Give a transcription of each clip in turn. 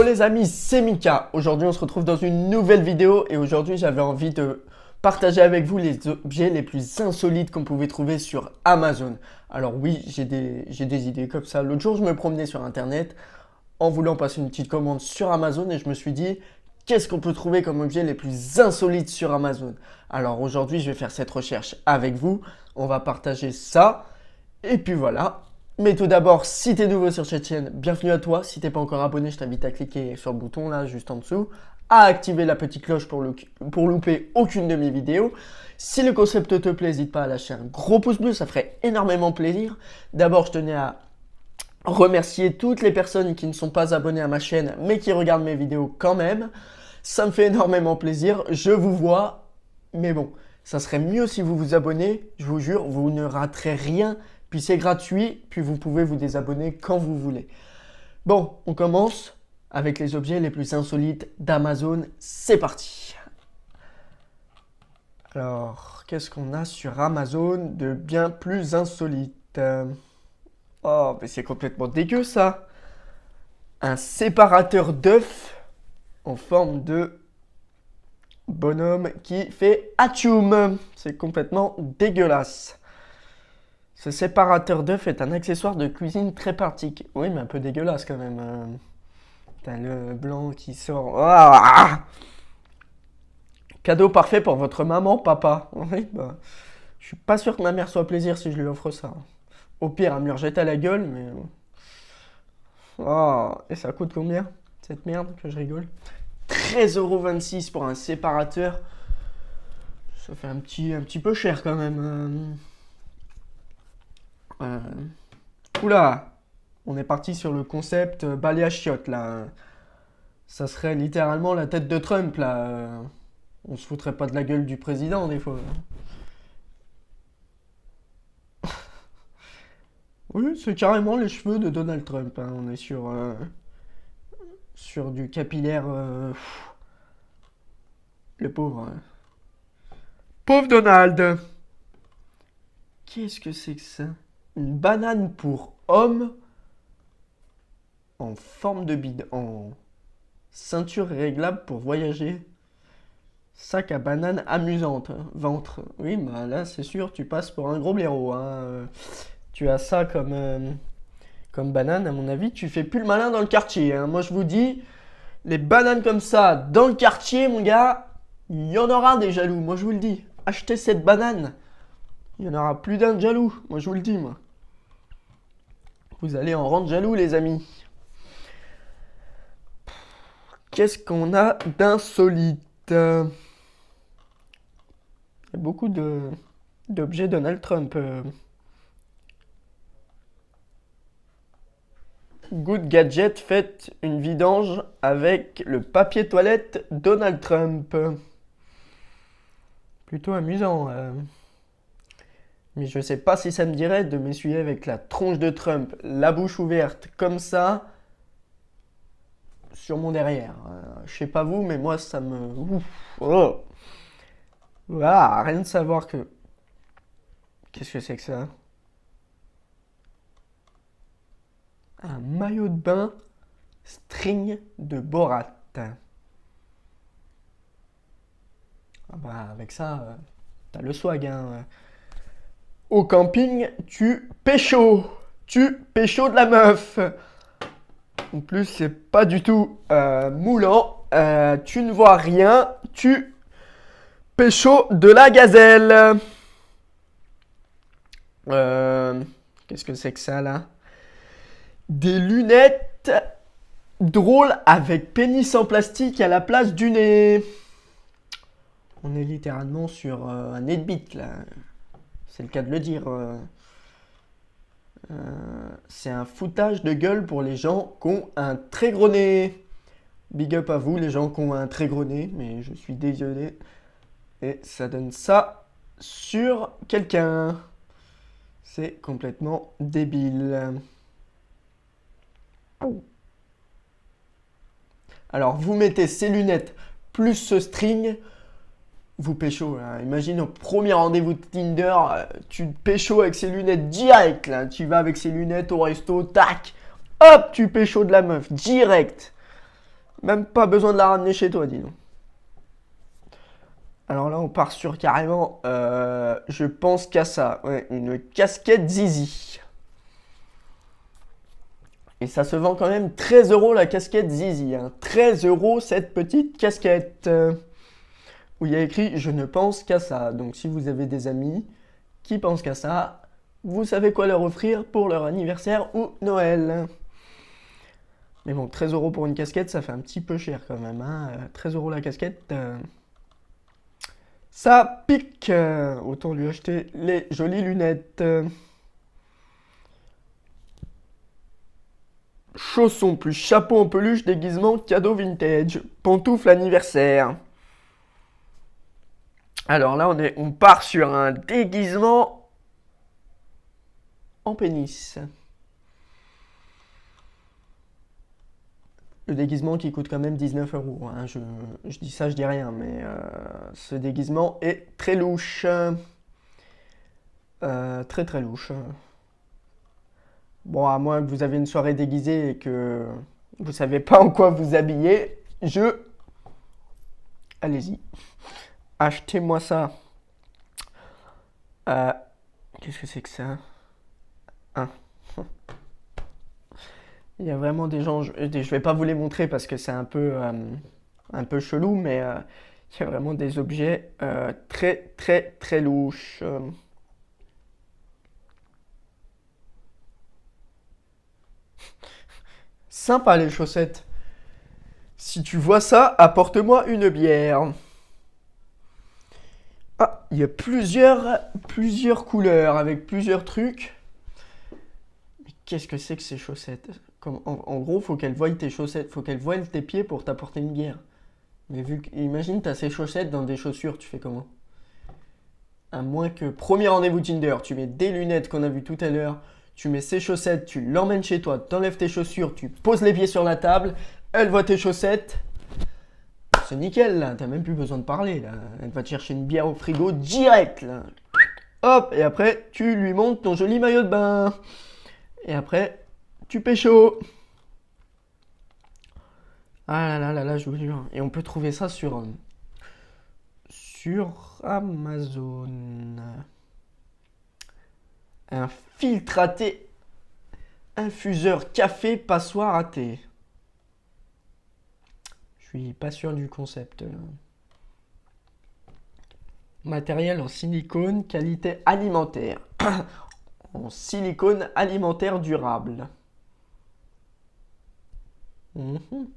les amis, c'est Mika. Aujourd'hui on se retrouve dans une nouvelle vidéo et aujourd'hui j'avais envie de partager avec vous les objets les plus insolites qu'on pouvait trouver sur Amazon. Alors oui, j'ai des idées comme ça. L'autre jour je me promenais sur internet en voulant passer une petite commande sur Amazon et je me suis dit qu'est-ce qu'on peut trouver comme objet les plus insolites sur Amazon. Alors aujourd'hui je vais faire cette recherche avec vous. On va partager ça et puis voilà. Mais tout d'abord, si tu es nouveau sur cette chaîne, bienvenue à toi. Si tu n'es pas encore abonné, je t'invite à cliquer sur le bouton là, juste en dessous, à activer la petite cloche pour louper aucune de mes vidéos. Si le concept te plaît, n'hésite pas à lâcher un gros pouce bleu, ça ferait énormément plaisir. D'abord, je tenais à remercier toutes les personnes qui ne sont pas abonnées à ma chaîne, mais qui regardent mes vidéos quand même. Ça me fait énormément plaisir, je vous vois, mais bon, ça serait mieux si vous vous abonnez, je vous jure, vous ne raterez rien. Puis c'est gratuit, puis vous pouvez vous désabonner quand vous voulez. Bon, on commence avec les objets les plus insolites d'Amazon. C'est parti. Alors, qu'est-ce qu'on a sur Amazon de bien plus insolite? Oh, mais c'est complètement dégueu ça. Un séparateur d'œufs en forme de bonhomme qui fait atchoum. C'est complètement dégueulasse. Ce séparateur d'œufs est un accessoire de cuisine très pratique. Oui, mais un peu dégueulasse quand même. T'as le blanc qui sort. Ah, cadeau parfait pour votre maman, papa. Oui, bah, je suis pas sûr que ma mère soit plaisir si je lui offre ça. Au pire, elle me le rejette à la gueule, mais... Oh, et ça coûte combien, cette merde, que je rigole? 13,26 € pour un séparateur. Ça fait un petit peu cher quand même. Oula, on est parti sur le concept balai à chiottes là. Ça serait littéralement la tête de Trump là. On se foutrait pas de la gueule du président des fois. Oui, c'est carrément les cheveux de Donald Trump. Hein. On est sur du capillaire. Le pauvre. Hein. Pauvre Donald. Qu'est-ce que c'est que ça? Une banane pour homme en forme de bide, en ceinture réglable pour voyager. Sac à banane amusante, ventre. Oui, bah là c'est sûr, tu passes pour un gros blaireau. Hein. Tu as ça comme banane, à mon avis, tu fais plus le malin dans le quartier. Hein. Moi je vous dis, les bananes comme ça dans le quartier, mon gars, il y en aura des jaloux. Moi je vous le dis, achetez cette banane. Il y en aura plus d'un de jaloux. Moi je vous le dis, moi. Vous allez en rendre jaloux, les amis. Qu'est-ce qu'on a d'insolite? Il y a beaucoup d'objets Donald Trump. Good Gadget fait une vidange avec le papier toilette Donald Trump. Plutôt amusant. Mais je sais pas si ça me dirait de m'essuyer avec la tronche de Trump, la bouche ouverte, comme ça, sur mon derrière. Je sais pas vous, mais moi ça me... Ouf, oh. Voilà, rien de savoir que... Qu'est-ce que c'est que ça? Un maillot de bain string de Borat. Ah bah avec ça, t'as le swag. Hein. Au camping, tu pécho de la meuf. En plus, c'est pas du tout moulant. Tu ne vois rien, tu pécho de la gazelle. Qu'est-ce que c'est que ça là? Des lunettes drôles avec pénis en plastique à la place du nez. On est littéralement sur un nez de bite là. C'est le cas de le dire. C'est un foutage de gueule pour les gens qui ont un très gros nez. Big up à vous les gens qui ont un très gros nez, mais je suis désolé. Et ça donne ça sur quelqu'un. C'est complètement débile. Alors vous mettez ces lunettes plus ce string. Vous pécho, là. Imagine au premier rendez-vous de Tinder, tu te pécho avec ses lunettes direct, là. Tu vas avec ses lunettes au resto, tac. Hop, tu pécho de la meuf, direct. Même pas besoin de la ramener chez toi, dis donc. Alors là, on part sur carrément, je pense qu'à ça. Ouais, une casquette Zizi. Et ça se vend quand même 13 euros la casquette Zizi. Hein. 13 euros cette petite casquette. Où il y a écrit je ne pense qu'à ça. Donc si vous avez des amis qui pensent qu'à ça, vous savez quoi leur offrir pour leur anniversaire ou Noël. Mais bon, 13 euros pour une casquette, ça fait un petit peu cher quand même. Hein. 13 euros la casquette, ça pique. Autant lui acheter les jolies lunettes. Chaussons plus chapeau en peluche, déguisement, cadeau vintage, pantoufle anniversaire. Alors là, on part sur un déguisement en pénis. Le déguisement qui coûte quand même 19 euros. Hein. Je dis ça, je dis rien, mais ce déguisement est très louche. Très très louche. Bon, à moins que vous avez une soirée déguisée et que vous savez pas en quoi vous habiller, allez-y. Achetez-moi ça. Qu'est-ce que c'est que ça? Hein. Il y a vraiment des gens, je vais pas vous les montrer parce que c'est un peu chelou, mais il y a vraiment des objets très très très louches. Sympa les chaussettes. Si tu vois ça, apporte-moi une bière. Ah, il y a plusieurs couleurs avec plusieurs trucs. Mais qu'est-ce que c'est que ces chaussettes? En gros, faut qu'elles voient tes chaussettes, faut qu'elles voient tes pieds pour t'apporter une bière. Mais imagine, t'as ces chaussettes dans des chaussures, tu fais comment? À moins que, premier rendez-vous Tinder, tu mets des lunettes qu'on a vues tout à l'heure, tu mets ces chaussettes, tu l'emmènes chez toi, t'enlèves tes chaussures, tu poses les pieds sur la table, elle voit tes chaussettes. C'est nickel là, t'as même plus besoin de parler là. Elle va te chercher une bière au frigo direct là. Hop, et après, tu lui montres ton joli maillot de bain. Et après, tu pécho. Ah là là là, je vous jure. Et on peut trouver ça sur Amazon. Un filtre à thé. Infuseur café passoire à thé. Je suis pas sûr du concept. Matériel en silicone, qualité alimentaire. En silicone alimentaire durable. Mhm.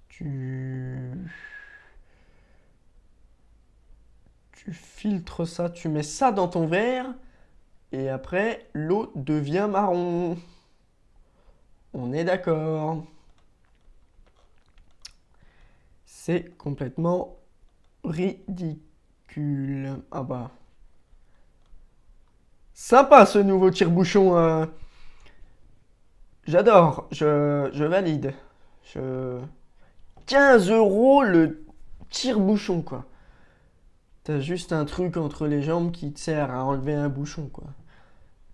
Tu filtres ça, tu mets ça dans ton verre et après l'eau devient marron. On est d'accord. C'est complètement ridicule. Ah bah. Sympa ce nouveau tire-bouchon. J'adore. Je valide. 15 euros le tire-bouchon quoi. T'as juste un truc entre les jambes qui te sert à enlever un bouchon quoi.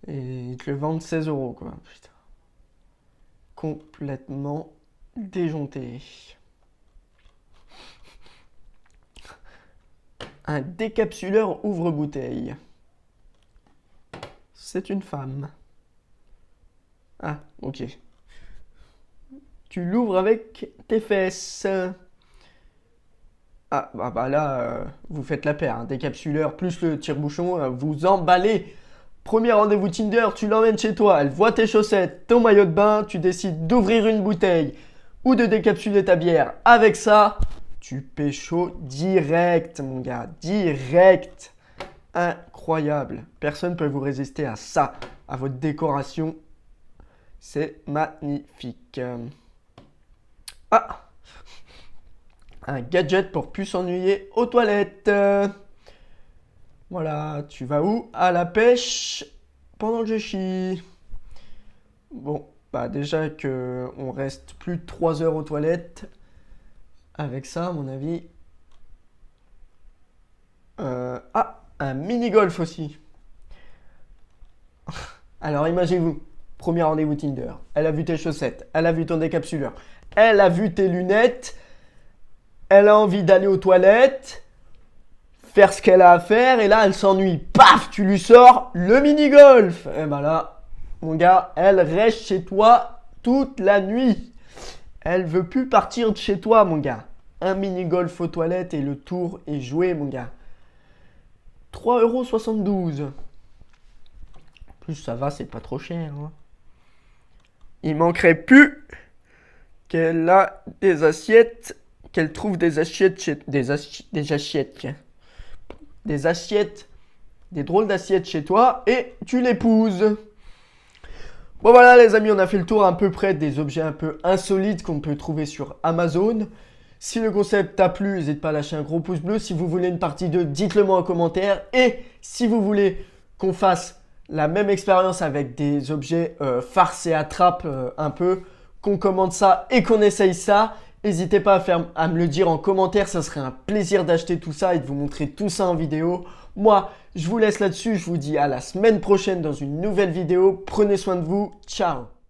Et ils te le vendent 16 euros quoi. Putain. Complètement déjonté. Un décapsuleur ouvre-bouteille. C'est une femme. Ah, ok. Tu l'ouvres avec tes fesses. Ah, bah là, vous faites la paire. Hein. Décapsuleur plus le tire-bouchon, vous emballez. Premier rendez-vous Tinder, tu l'emmènes chez toi, elle voit tes chaussettes, ton maillot de bain, tu décides d'ouvrir une bouteille ou de décapsuler ta bière. Avec ça, tu pécho direct, mon gars. Direct. Incroyable. Personne ne peut vous résister à ça, à votre décoration. C'est magnifique. Ah! Un gadget pour plus s'ennuyer aux toilettes. Voilà, tu vas où? À la pêche pendant que je chie. Bon, bah déjà que on reste plus de 3 heures aux toilettes. Avec ça, à mon avis. Ah, un mini-golf aussi. Alors imaginez-vous, premier rendez-vous Tinder. Elle a vu tes chaussettes, elle a vu ton décapsuleur. Elle a vu tes lunettes. Elle a envie d'aller aux toilettes. Faire ce qu'elle a à faire. Et là, elle s'ennuie. Paf, tu lui sors le mini-golf. Et ben là, mon gars, elle reste chez toi toute la nuit. Elle veut plus partir de chez toi, mon gars. Un mini-golf aux toilettes et le tour est joué, mon gars. 3,72 €. Plus ça va, c'est pas trop cher. Hein. Il manquerait plus qu'elle a des assiettes, qu'elle trouve des assiettes chez des assiettes, tiens. Des assiettes, des drôles d'assiettes chez toi et tu l'épouses. Bon voilà les amis, on a fait le tour à peu près des objets un peu insolites qu'on peut trouver sur Amazon. Si le concept t'a plu, n'hésite pas à lâcher un gros pouce bleu. Si vous voulez une partie 2, dites-le moi en commentaire. Et si vous voulez qu'on fasse la même expérience avec des objets farce et attrape un peu, qu'on commande ça et qu'on essaye ça, n'hésitez pas à me le dire en commentaire. Ça serait un plaisir d'acheter tout ça et de vous montrer tout ça en vidéo. Moi, je vous laisse là-dessus. Je vous dis à la semaine prochaine dans une nouvelle vidéo. Prenez soin de vous. Ciao!